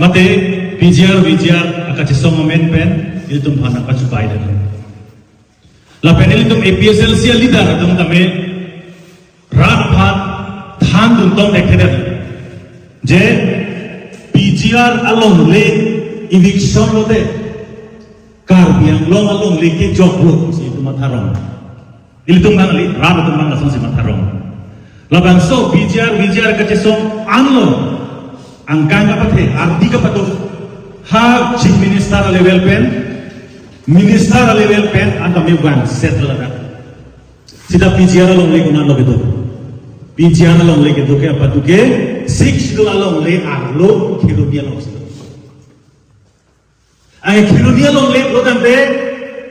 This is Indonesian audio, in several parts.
mate PGR akachisong moment pen ilitum hana kachupai dan la pen ilitum APSLC leader adum tame rat phat than dum tong dekhe je PGR along le eviction lote karbiang long along le ke job lo si itu matharong ilitum bang li rat adum bang lasong si matharong la bang so PGR kachisong anlo angkang apa the arti ka pato ha chief minister level pen anda me wan settle ada sida PGR along le kunan lo beto PGR along le ke to ke apa tu ke 6 do along le arlo khirunia lo sida ay khirunia along le lo tambe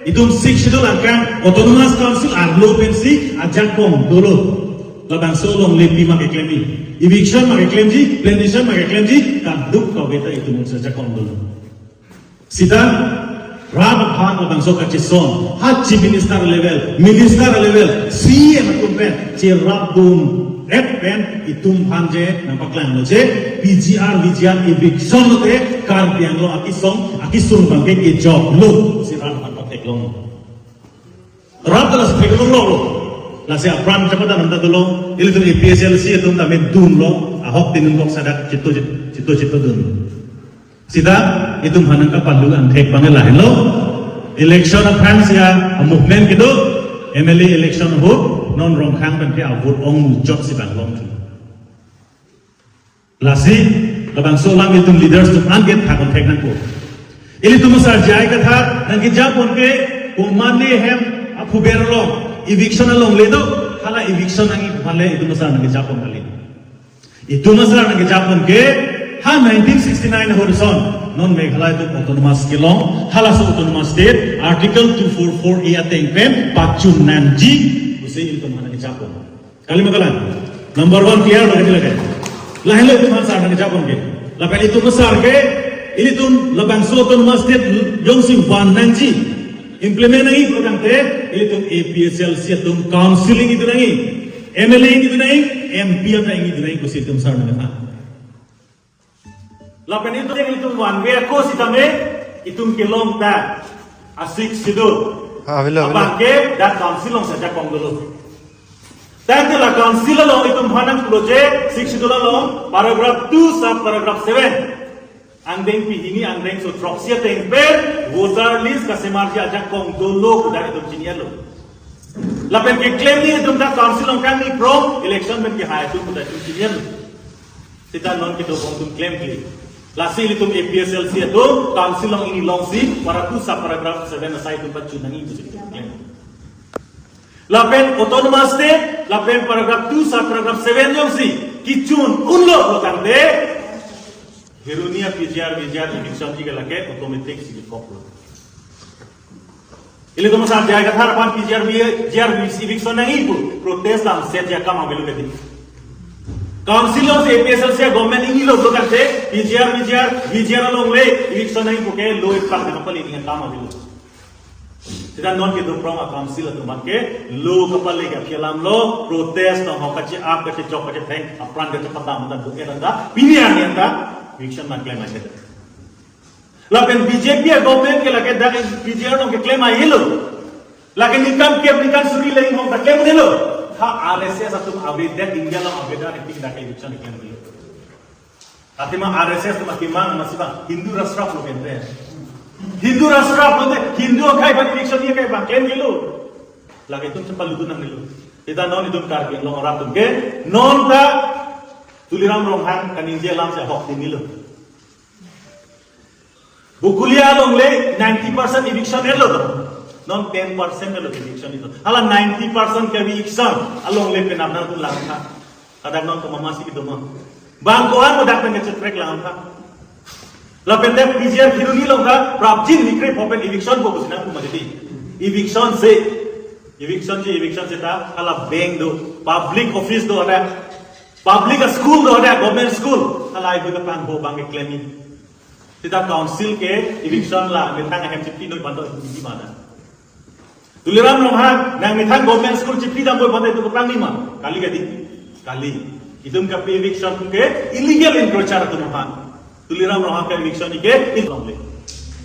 itum 6 do angkang autonomous council arlo pen si ajak pom dolo labang so long le pi ma ke claim eviction ma ke claim ji plantation ma ke claim ji ka duk ka beta itu mun saja kon dulu sida ram phan labang so ka chison ha chief minister level CM kumpen che rabum red pen itum phan je nampak lang lo je PGR eviction lo te kar piang lo akisung bang ke job lo si ram phan patek long ram telas pekelong lo lasi apran cepat nanda dulu ini tuh APSLC itu tame dun lo ahok tinun kok sadak cito dun sida itu hanan kapan lu antek banget lah lo election of France ya movement gitu MLA election vote non rong khang kan ke vote ong job si bang long tu lasi labang solam itu leaders tuh angget takon tek nang ko ini tuh masar jai kata nang kijapon ke kumande hem aku berlo eviction along le do hala eviction angi phale itu masar nang japon kali itu masar nang japon ke ha 1969 horizon non meghalaya to autonomous kelong hala so autonomous state article 244 a ateng pen pachun nanji usai itu nang japon kali magalan number 1 clear lagi lahilo itu masar nang japon ke lapan itu masar ke ini tun labang so autonomous state yongsi wan nanji implement nangi program te itu APSLC tum counseling itu nangi MLA itu nangi MP nangi itu nangi kusi tum sar nangi lapan itu yang itu one way ko sitame itum kelong ta asik sido abang ke dan counselong saja kong dulu dan la counselong itum hanang project 6 sido long paragraph 2 sub paragraph 7 andeng pihini andeng so tropsia tengper voter list ka semarji ajak kong dolo dari itu cinialo lapen ke claim ni itu da council on kan ni pro election men ke hai itu da cinialo sita non ke do kong tum claim ke lasi itu APSLC itu council on ini long si para tu sa paragraph 7 asai itu pacunangi itu claim lapen autonomous state lapen paragraph 2 sa paragraph 7 yang si kicun unlo lo kan de Hirunia PGR eviction juga lagi otomatis sih koplo. Ini tuh masa dia kata harapan PGR eviction yang ibu protes dalam set ya kamu belu keti. Council of APSLC government ini lo bukan se PGR along le eviction yang ibu ke lo ikat dengan pali dengan kamu belu. Tidak non kita prong council itu makke lo kapal le kelam lo protes no hakaci ap kaci chok kaci thank apran kaci pada muda duke randa pilihan yang dah eviction man claim aja. Lakin BJP government ke lagi dah PGR dong ke claim aja lo. Lakin nikam suri lagi mau tak claim dulu. Ha RSS atau update dah India lo update dah itu dah eviction claim dulu. Tapi mah RSS tu masih bang Hindu Rashtra lo kende. Hindu Rashtra lo deh Hindu kai bang eviction dia kai bang claim dulu. Lagi itu cepat lutu nang dulu. Kita non itu karbi lo orang tu ke non dah tuliram romhan kan India lam se hok dini lo bukulia long le 90% eviction elo non 10% elo eviction itu ala 90% ke eviction along le penam na tu lang tha kadang non to mamasi ki doma bangkoan mo dak pen cetrek lang tha la pendek PGR hiruni long tha prapjin nikre popen eviction ko busina ku majeti eviction se ta ala bank do public office do ada public school do ada government school alai bu ka pan bo bang ke claiming kita council ke eviction la metang hem chipti noi bando di mana tuliram romhan nang metang government school chipti dam boy bando itu ka ni ma kali idum ka eviction ke illegal encroacher tu romhan tuliram rohang ka eviction ike ilongli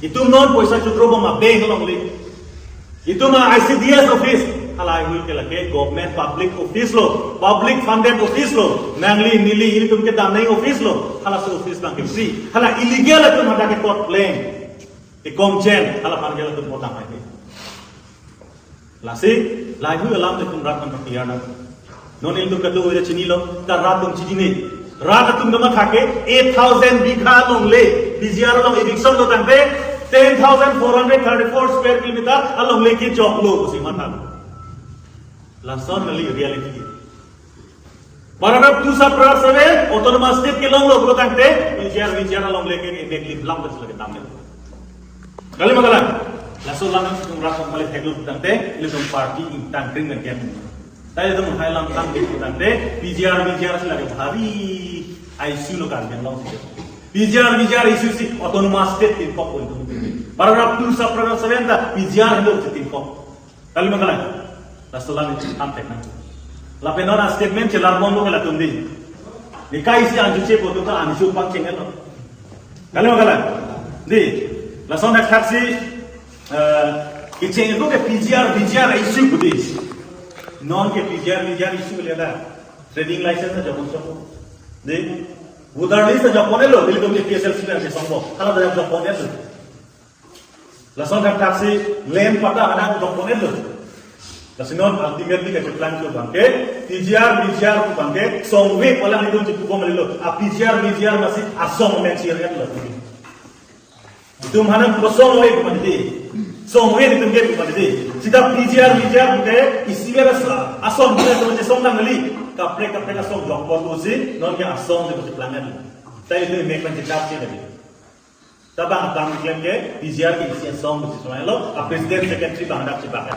itu non poisa chutro ma bank longli itu ma ICDS office halai hui ke lake government public office lo public funded office lo nangli nili ini tumke dam nahi office lo hala se office bang ke free hala illegal tum hada ke court claim ke komchen hala pan gela tum potang hai lasi lai hui alam tum rat kan piana non il tum ka do chini lo ta rat tum chini ne rat tum gama thake 8000 bigha long le BGR long eviction lo tangte 10,434 square kilometer along leki job lo kusi matang lason ngali reality paragraph 2 subparagraph 7 autonomous state ke long lo bro tangte BGR along leki ekli lam bes lagi tamne kali magalan lason lang tum rat kali heglo tangte ilum party intang kring ngan tai tum hailam tang ke tangte BGR lagi bhari ICU lo kan long BGR isu si autonomous state tin kok itu. Paragraph 2 subparagraph 7 ta BGR lo tin kok. Kali magalan. Lastolan itu antek na. La penora statement celar mono kala tundi. Ni kai si anju che boto ta anju pang chengel. Kali magalan. Di lason nak taksi kicheng itu ke BGR isu budis. Non ke BGR isu leda. Trading license jabon jabo. Di Udari sa Japone lo, dili kami PSLC na sa Songbo. Kalau dari Japone lo, langsung kan taksi lem pada anak Japone lo. Lasinon ultimately ke plan ko bangke, BGR ko bangke, Songwe pala nito jipu ko malilo. A BGR masih asong mensirat lo. Itu mana ko Songwe ko mandi. Songwe nito ke ko mandi. Sida BGR buke isiwera asong buke ko je Songna ngali. Kapre ka song job ko si non ya song de plangan tai itu make man jab che lagi tabang claim ke BGR ki isi song de lo a president secretary bang dak che ba